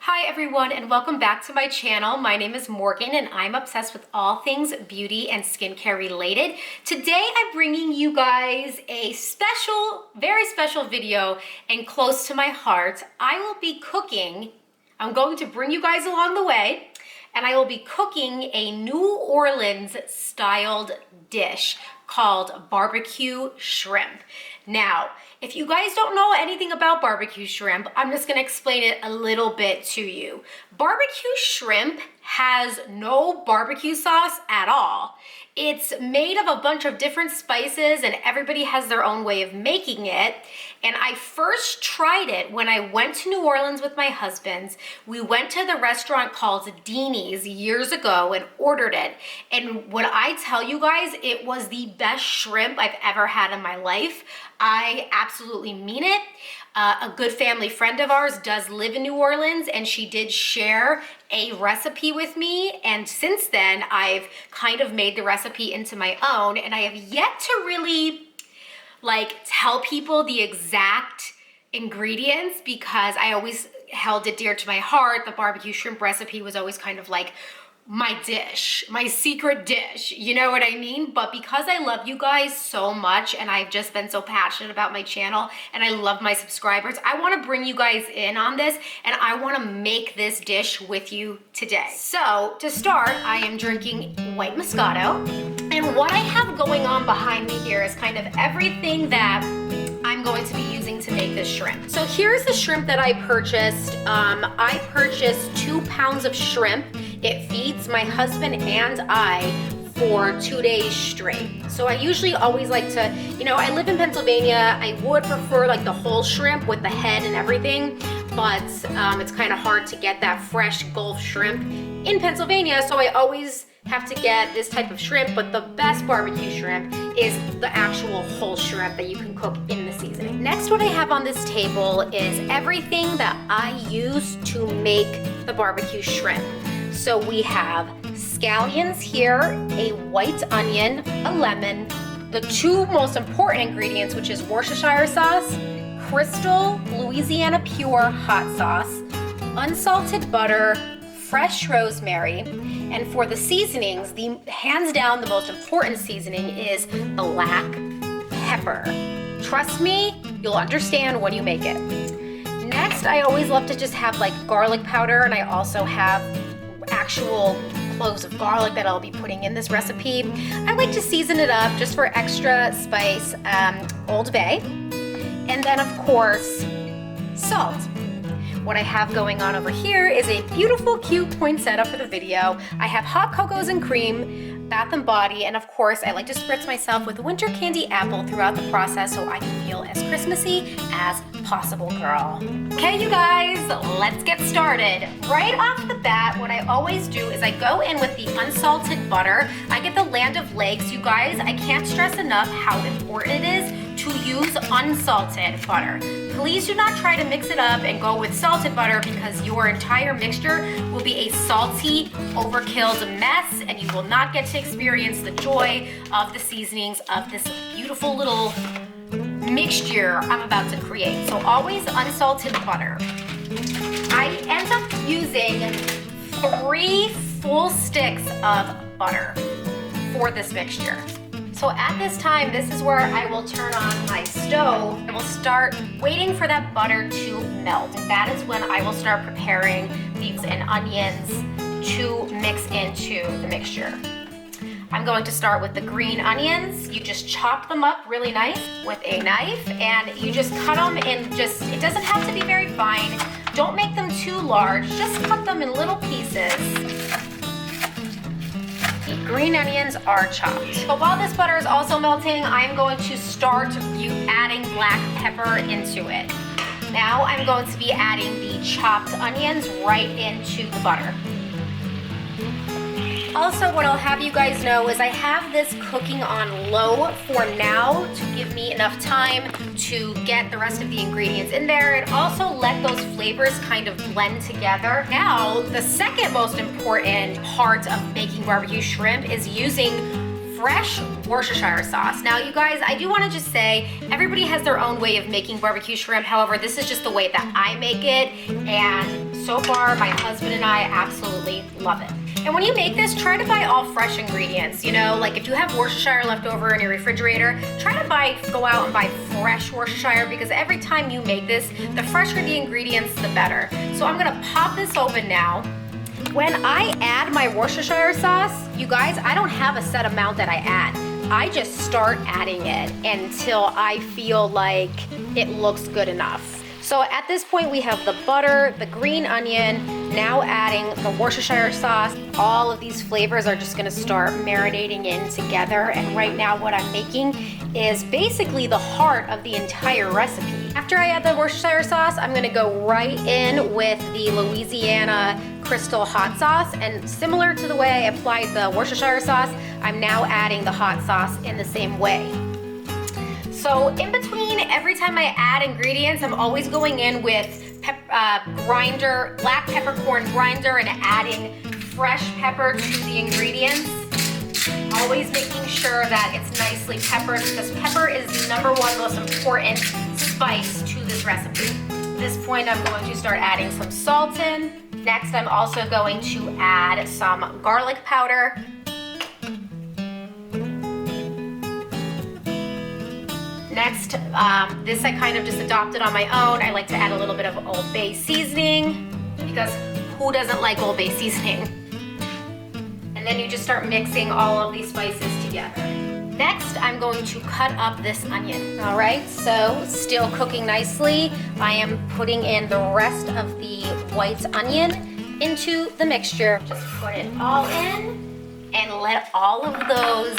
Hi everyone, and welcome back to my channel. My name is Morgan and I'm obsessed with all things beauty and skincare related. Today I'm bringing you guys a special, very special video and close to my heart. I will be cooking. I'm going to bring you guys along the way, and I will be cooking a New Orleans styled dish called barbecue shrimp. Now, if you guys don't know anything about barbecue shrimp, I'm just gonna explain it a little bit to you. Barbecue shrimp has no barbecue sauce at all. It's made of a bunch of different spices and everybody has their own way of making it. And I first tried it when I went to New Orleans with my husband. We went to the restaurant called Deanie's years ago and ordered it. And when I tell you guys, it was the best shrimp I've ever had in my life. I absolutely mean it. A good family friend of ours does live in New Orleans, and she did share a recipe with me, and since then I've kind of made the recipe into my own, and I have yet to really tell people the exact ingredients because I always held it dear to my heart. The barbecue shrimp recipe was always kind of like my dish, my secret dish, you know what I mean? But because I love you guys so much and I've just been so passionate about my channel and I love my subscribers, I want to bring you guys in on this and I want to make this dish with you today. So to start, I am drinking 𝗦𝗢𝗖𝗜𝗓𝗔𝗟, and what I have going on behind me here is kind of everything that I'm going to be using to make this shrimp. So here's the shrimp that I purchased. I purchased 2 pounds of shrimp. It feeds my husband and I for 2 days straight. So I usually always like to, I live in Pennsylvania. I would prefer like the whole shrimp with the head and everything, but it's kind of hard to get that fresh Gulf shrimp in Pennsylvania. So I always have to get this type of shrimp, but the best barbecue shrimp is the actual whole shrimp that you can cook in the seasoning. Next, what I have on this table is everything that I use to make the barbecue shrimp. So we have scallions here, a white onion, a lemon, the 2 most important ingredients, which is Worcestershire sauce, Crystal Louisiana pure hot sauce, unsalted butter, fresh rosemary, and for the seasonings, the hands down the most important seasoning is black pepper. Trust me, you'll understand when you make it. Next, I always love to just have like garlic powder, and I also have actual cloves of garlic that I'll be putting in this recipe. I like to season it up just for extra spice, Old Bay, and then of course, salt. What I have going on over here is a beautiful, cute poinsettia for the video. I have hot cocos and cream, Bath and Body, and of course, I like to spritz myself with winter candy apple throughout the process so I can feel as Christmassy as possible, girl. Okay, you guys, let's get started. Right off the bat, what I always do is I go in with the unsalted butter. I get the Land of Lakes. You guys, I can't stress enough how important it is to use unsalted butter. Please do not try to mix it up and go with salted butter because your entire mixture will be a salty, overkilled mess and you will not get to experience the joy of the seasonings of this beautiful little mixture I'm about to create. So always unsalted butter. I end up using 3 full sticks of butter for this mixture. So at this time, this is where I will turn on my stove. I will start waiting for that butter to melt. And that is when I will start preparing these and onions to mix into the mixture. I'm going to start with the green onions. You just chop them up really nice with a knife and you just cut them in it doesn't have to be very fine. Don't make them too large, just cut them in little pieces. The green onions are chopped. But while this butter is also melting, I'm going to start adding black pepper into it. Now I'm going to be adding the chopped onions right into the butter. Also, what I'll have you guys know is I have this cooking on low for now to give me enough time to get the rest of the ingredients in there and also let those flavors kind of blend together. Now, the second most important part of making barbecue shrimp is using fresh Worcestershire sauce. Now, you guys, I do want to just say everybody has their own way of making barbecue shrimp. However, this is just the way that I make it, and so far, my husband and I absolutely love it. And when you make this, try to buy all fresh ingredients. You know, like if you have Worcestershire left over in your refrigerator, try to go out and buy fresh Worcestershire, because every time you make this, the fresher the ingredients, the better. So I'm gonna pop this open now. When I add my Worcestershire sauce, you guys, I don't have a set amount that I add. I just start adding it until I feel like it looks good enough. So at this point we have the butter, the green onion, now adding the Worcestershire sauce. All of these flavors are just gonna start marinating in together, and right now what I'm making is basically the heart of the entire recipe. After I add the Worcestershire sauce, I'm gonna go right in with the Louisiana crystal hot sauce, and similar to the way I applied the Worcestershire sauce, I'm now adding the hot sauce in the same way. So in between, every time I add ingredients, I'm always going in with black peppercorn grinder and adding fresh pepper to the ingredients. Always making sure that it's nicely peppered, because pepper is the #1 most important spice to this recipe. At this point, I'm going to start adding some salt in. Next, I'm also going to add some garlic powder. Next, this I kind of just adopted on my own. I like to add a little bit of Old Bay seasoning, because who doesn't like Old Bay seasoning? And then you just start mixing all of these spices together. Next, I'm going to cut up this onion. All right, so still cooking nicely. I am putting in the rest of the white onion into the mixture. Just put it all in and let all of those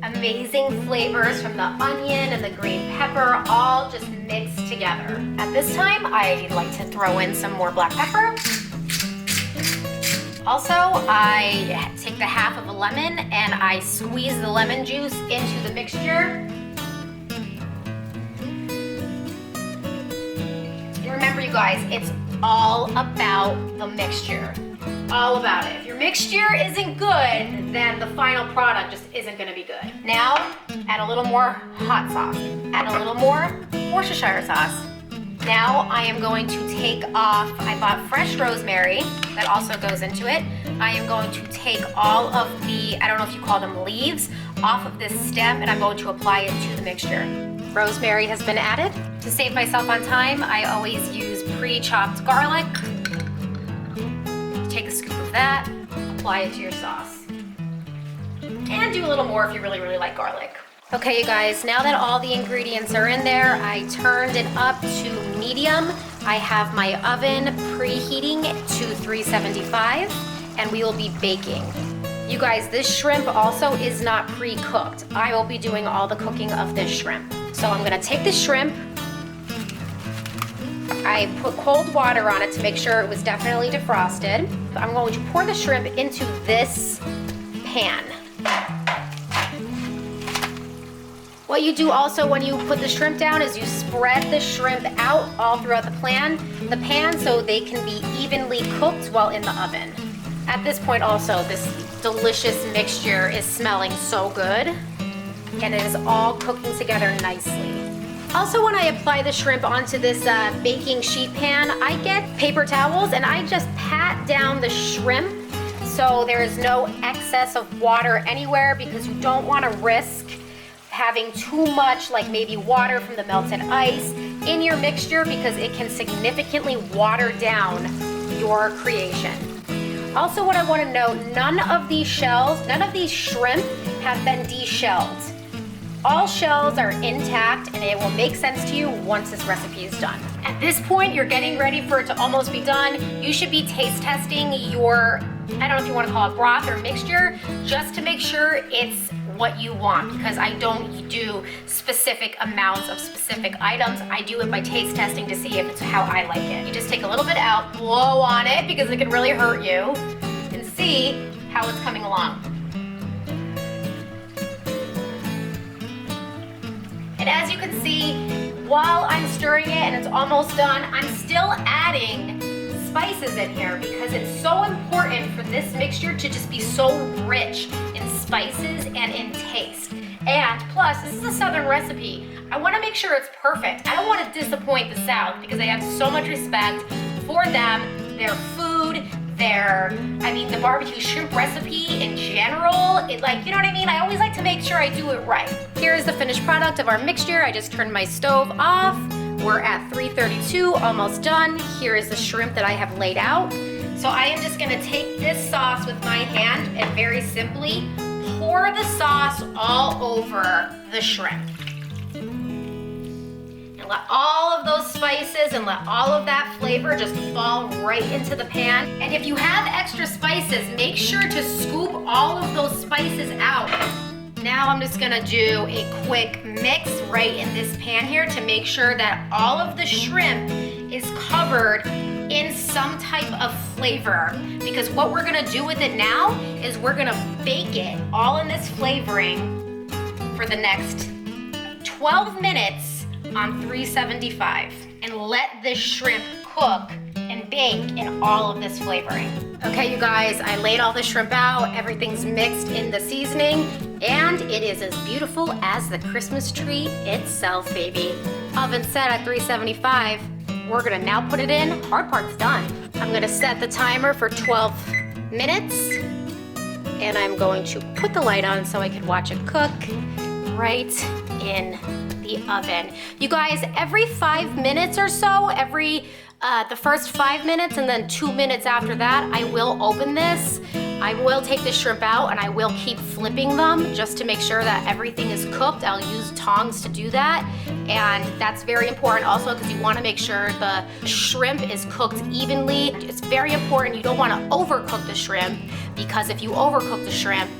amazing flavors from the onion and the green pepper all just mix together. At this time, I like to throw in some more black pepper. Also, I take the half of a lemon and I squeeze the lemon juice into the mixture. And remember, you guys, it's all about the mixture. All about it. If your mixture isn't good, then the final product just isn't gonna be good. Now, add a little more hot sauce. Add a little more Worcestershire sauce. Now I am going to take off, I bought fresh rosemary, that also goes into it. I am going to take all of the, I don't know if you call them leaves, off of this stem, and I'm going to apply it to the mixture. Rosemary has been added. To save myself on time, I always use pre-chopped garlic. Take a scoop of that, apply it to your sauce. And do a little more if you really, really like garlic. Okay, you guys, now that all the ingredients are in there, I turned it up to medium. I have my oven preheating to 375, and we will be baking. You guys, this shrimp also is not pre-cooked. I will be doing all the cooking of this shrimp. So I'm gonna take the shrimp, I put cold water on it to make sure it was definitely defrosted. I'm going to pour the shrimp into this pan. What you do also when you put the shrimp down is you spread the shrimp out all throughout the pan so they can be evenly cooked while in the oven. At this point also, this delicious mixture is smelling so good, and it is all cooking together nicely. Also, when I apply the shrimp onto this baking sheet pan, I get paper towels and I just pat down the shrimp so there is no excess of water anywhere, because you don't want to risk having too much, like maybe water from the melted ice in your mixture, because it can significantly water down your creation. Also, what I want to note, none of these shrimp have been de-shelled. All shells are intact, and it will make sense to you once this recipe is done. At this point, you're getting ready for it to almost be done. You should be taste testing your, I don't know if you want to call it broth or mixture, just to make sure it's what you want, because I don't do specific amounts of specific items. I do it by taste testing to see if it's how I like it. You just take a little bit out, blow on it, because it can really hurt you, and see how it's coming along. And as you can see, while I'm stirring it and it's almost done, I'm still adding spices in here, because it's so important for this mixture to just be so rich in spices and in taste. And plus, this is a Southern recipe. I want to make sure it's perfect. I don't want to disappoint the South, because I have so much respect for them. their food, I mean, the barbecue shrimp recipe in general, you know what I mean? I always like to make sure I do it right. Here's the finished product of our mixture. I just turned my stove off. We're at 332, almost done. Here is the shrimp that I have laid out. So I am just gonna take this sauce with my hand and very simply pour the sauce all over the shrimp. And let all of those spices and let all of that flavor just fall right into the pan. And if you have extra spices, make sure to scoop all of those spices out. Now I'm just gonna do a quick mix right in this pan here to make sure that all of the shrimp is covered in some type of flavor. Because what we're gonna do with it now is we're gonna bake it all in this flavoring for the next 12 minutes on 375 and let this shrimp cook and bake in all of this flavoring. Okay, you guys, I laid all the shrimp out. Everything's mixed in the seasoning, and it is as beautiful as the Christmas tree itself, baby. Oven set at 375. We're gonna now put it in. Hard part's done. I'm gonna set the timer for 12 minutes, and I'm going to put the light on so I can watch it cook right in the oven. You guys, every 5 minutes or so, the first 5 minutes and then 2 minutes after that, I will open this. I will take the shrimp out and I will keep flipping them just to make sure that everything is cooked. I'll use tongs to do that. And that's very important also because you want to make sure the shrimp is cooked evenly. It's very important. You don't want to overcook the shrimp because if you overcook the shrimp,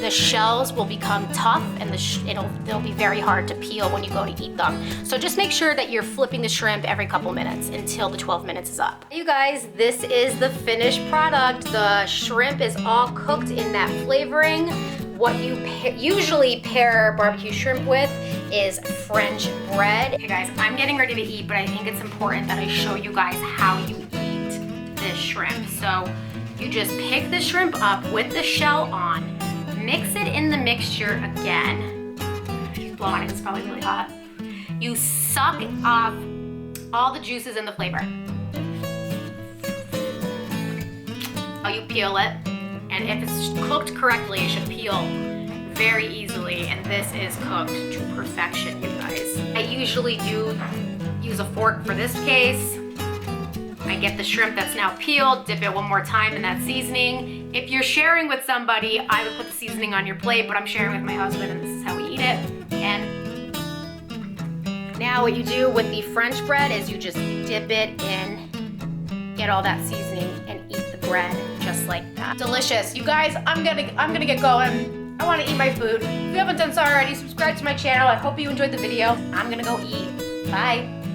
the shells will become tough and they'll be very hard to peel when you go to eat them. So just make sure that you're flipping the shrimp every couple minutes until the 12 minutes is up. You guys, this is the finished product. The shrimp is all cooked in that flavoring. What you usually pair barbecue shrimp with is French bread. Okay guys, I'm getting ready to eat, but I think it's important that I show you guys how you eat this shrimp. So you just pick the shrimp up with the shell on, mix it in the mixture again. She's blowing it, it's probably really hot. You suck off all the juices and the flavor. Oh, you peel it, and if it's cooked correctly, it should peel very easily, and this is cooked to perfection, you guys. I usually do use a fork for this case. I get the shrimp that's now peeled, dip it one more time in that seasoning. If you're sharing with somebody, I would put the seasoning on your plate, but I'm sharing with my husband and this is how we eat it. And now what you do with the French bread is you just dip it in, get all that seasoning, and eat the bread just like that. Delicious. You guys, I'm gonna get going. I wanna eat my food. If you haven't done so already, subscribe to my channel. I hope you enjoyed the video. I'm gonna go eat. Bye.